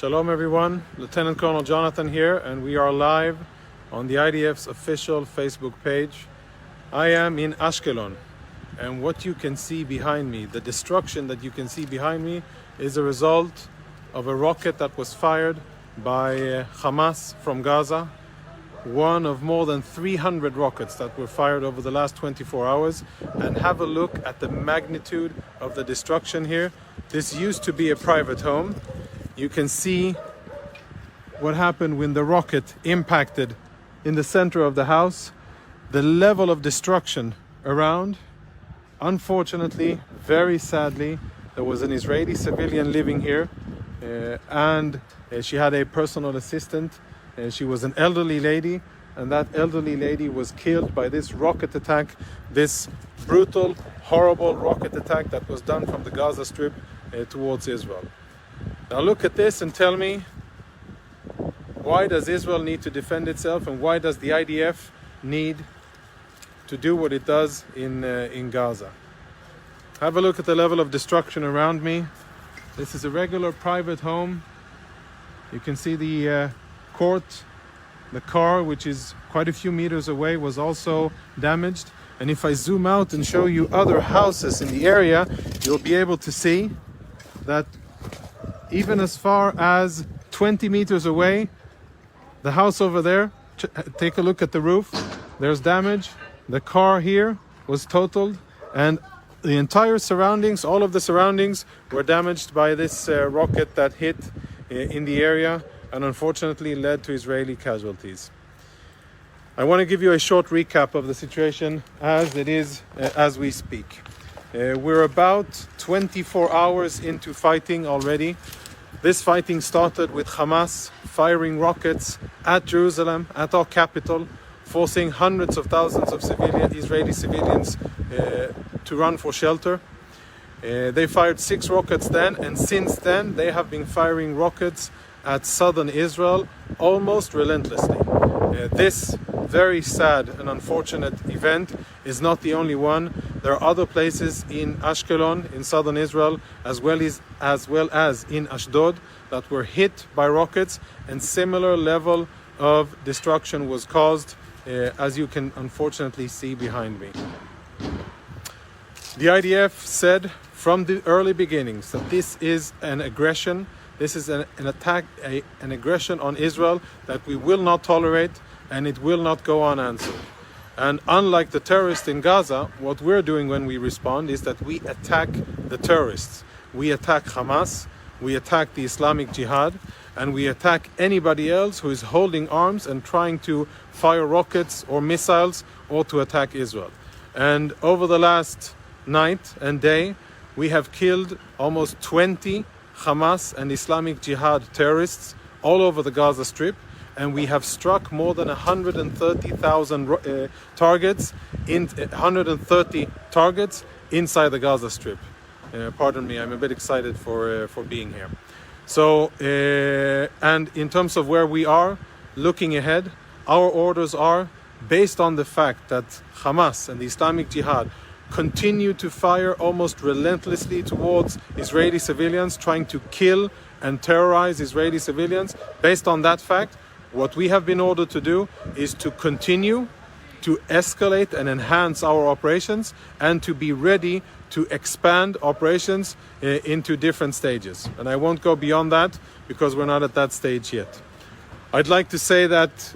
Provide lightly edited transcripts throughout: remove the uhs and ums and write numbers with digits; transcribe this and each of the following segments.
Shalom everyone, Lieutenant Colonel Jonathan here, and we are live on the IDF's official Facebook page. I am in Ashkelon, and what you can see behind me, the destruction that you can see behind me, is a result of a rocket that was fired by Hamas from Gaza. One of more than 300 rockets that were fired over the last 24 hours. And have a look at the magnitude of the destruction here. This used to be a private home. You can see what happened when the rocket impacted in the center of the house. The level of destruction around. Unfortunately, very sadly, there was an Israeli civilian living here, and she had a personal assistant. She was an elderly lady, and that elderly lady was killed by this rocket attack, this brutal, horrible rocket attack that was done from the Gaza Strip towards Israel. Now look at this and tell me, why does Israel need to defend itself, and why does the IDF need to do what it does in Gaza? Have a look at the level of destruction around me. This is a regular private home. You can see the court. The car, which is quite a few meters away, was also damaged. And if I zoom out and show you other houses in the area, you'll be able to see that even as far as 20 meters away, the house over there, take a look at the roof, there's damage. The car here was totaled, and the entire surroundings, all of the surroundings, were damaged by this rocket that hit in the area and unfortunately led to Israeli casualties. I want to give you a short recap of the situation as it is as we speak. We're about 24 hours into fighting already. This fighting started with Hamas firing rockets at Jerusalem, at our capital, forcing hundreds of thousands of Israeli civilians to run for shelter. They fired 6 rockets then, and since then they have been firing rockets at southern Israel almost relentlessly. This very sad and unfortunate event is not the only one. There are other places in Ashkelon, in southern Israel, as well as in Ashdod, that were hit by rockets, and similar level of destruction was caused, as you can unfortunately see behind me. The IDF said from the early beginnings that this is an aggression. This is an attack, an aggression on Israel that we will not tolerate, and it will not go unanswered. And unlike the terrorists in Gaza, what we're doing when we respond is that we attack the terrorists. We attack Hamas, we attack the Islamic Jihad, and we attack anybody else who is holding arms and trying to fire rockets or missiles or to attack Israel. And over the last night and day, we have killed almost 20 Hamas and Islamic Jihad terrorists all over the Gaza Strip, and we have struck more than 130,000 targets, 130 targets inside the Gaza Strip. Pardon me, I'm a bit excited for being here. So, and in terms of where we are, looking ahead, our orders are based on the fact that Hamas and the Islamic Jihad continue to fire almost relentlessly towards Israeli civilians, trying to kill and terrorize Israeli civilians. Based on that fact, what we have been ordered to do is to continue to escalate and enhance our operations, and to be ready to expand operations into different stages. And I won't go beyond that because we're not at that stage yet. I'd like to say that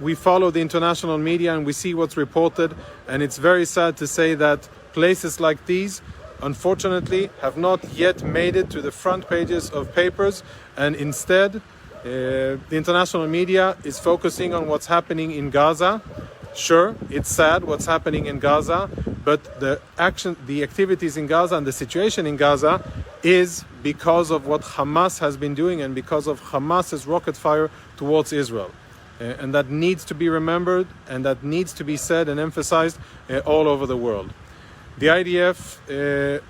we follow the international media and we see what's reported, and it's very sad to say that places like these, unfortunately, have not yet made it to the front pages of papers, and instead the international media is focusing on what's happening in Gaza. Sure, it's sad what's happening in Gaza, but the activities in Gaza and the situation in Gaza is because of what Hamas has been doing and because of Hamas's rocket fire towards Israel. And that needs to be remembered, and that needs to be said and emphasized all over the world. The IDF,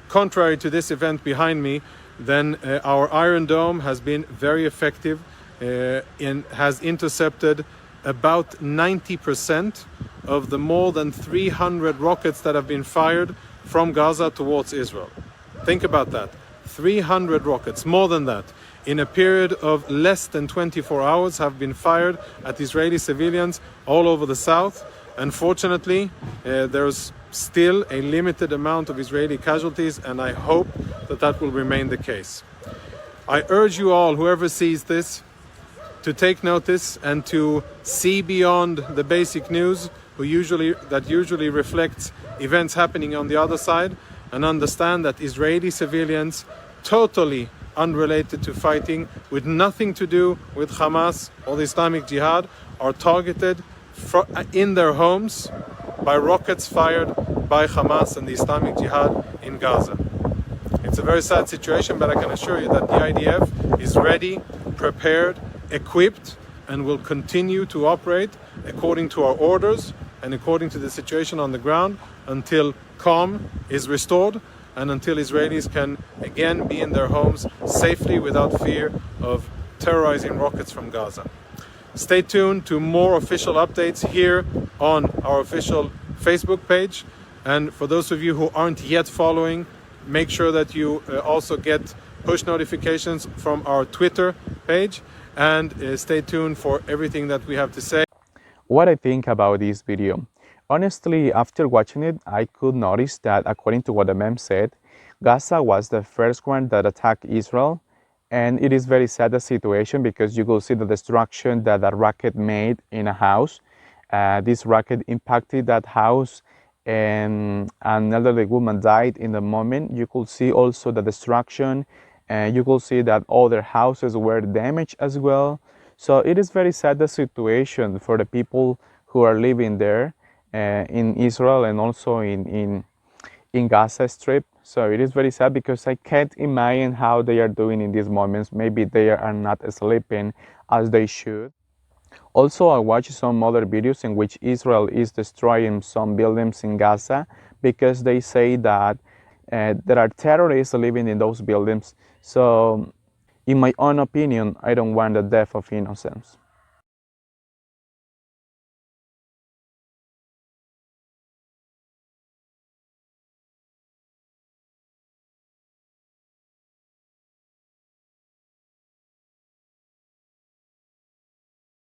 contrary to this event behind me, then our Iron Dome has been very effective and has intercepted about 90% of the more than 300 rockets that have been fired from Gaza towards Israel. Think about that. 300 rockets, more than that, in a period of less than 24 hours have been fired at Israeli civilians all over the south. Unfortunately, there's still a limited amount of Israeli casualties, and I hope that that will remain the case. I urge you all, whoever sees this, to take notice and to see beyond the basic news that usually reflects events happening on the other side, and understand that Israeli civilians, totally unrelated to fighting, with nothing to do with Hamas or the Islamic Jihad, are targeted in their homes by rockets fired by Hamas and the Islamic Jihad in Gaza. It's a very sad situation, but I can assure you that the IDF is ready, prepared, equipped, and will continue to operate according to our orders and according to the situation on the ground until calm is restored and until Israelis can again be in their homes safely without fear of terrorizing rockets from Gaza. Stay tuned to more official updates here on our official Facebook page. And for those of you who aren't yet following, make sure that you also get push notifications from our Twitter page, and stay tuned for everything that we have to say. What I think about this video. Honestly, after watching it, I could notice that according to what the meme said, Gaza was the first one that attacked Israel. And it is very sad, the situation, because you will see the destruction that a rocket made in a house. This rocket impacted that house, and an elderly woman died in the moment. You could see also the destruction, and you could see that other houses were damaged as well. So it is very sad, the situation for the people who are living there in Israel and also in Gaza Strip. So it is very sad because I can't imagine how they are doing in these moments. Maybe they are not sleeping as they should. Also, I watched some other videos in which Israel is destroying some buildings in Gaza because they say that there are terrorists living in those buildings. So in my own opinion, I don't want the death of innocents.